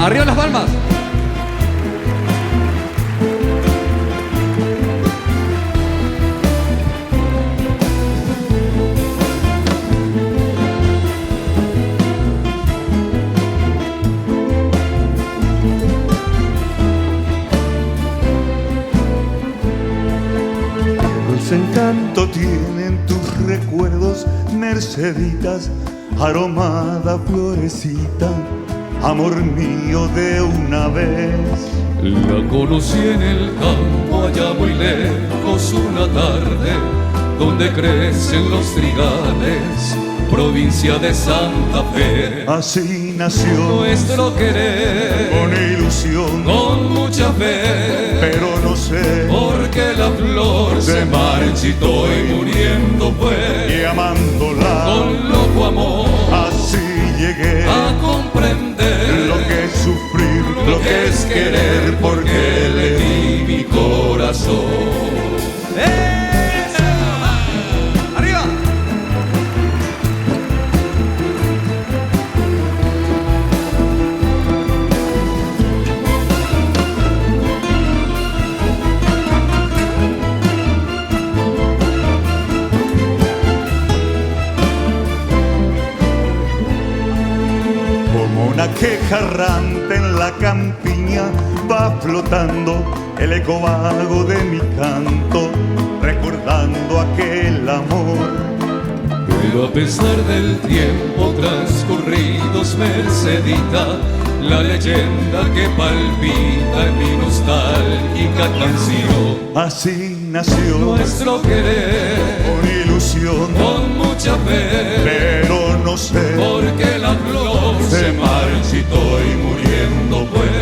Arriba las palmas. Dulce encanto tienen tus recuerdos, Merceditas, aromada florecita, amor mío de una vez. La conocí en el campo allá muy lejos una tarde, donde crecen los trigales, provincia de Santa Fe. Así nació Nuestro querer, con ilusión, con mucha fe, pero no sé porque la flor se marchitó y muriendo fue. y amándola Con loco amor así llegué a comprender lo que es sufrir, lo que es querer, porque le di mi corazón. Arriba. como una queja errante en la campiña va flotando el eco vago de mi canto, recordando aquel amor. Pero a pesar del tiempo transcurridos, Mercedita, la leyenda que palpita en mi nostálgica canción. Así nació Nuestro querer, con ilusión, con mucha fe, pero no sé porque la flor se marchitó y muriendo fue.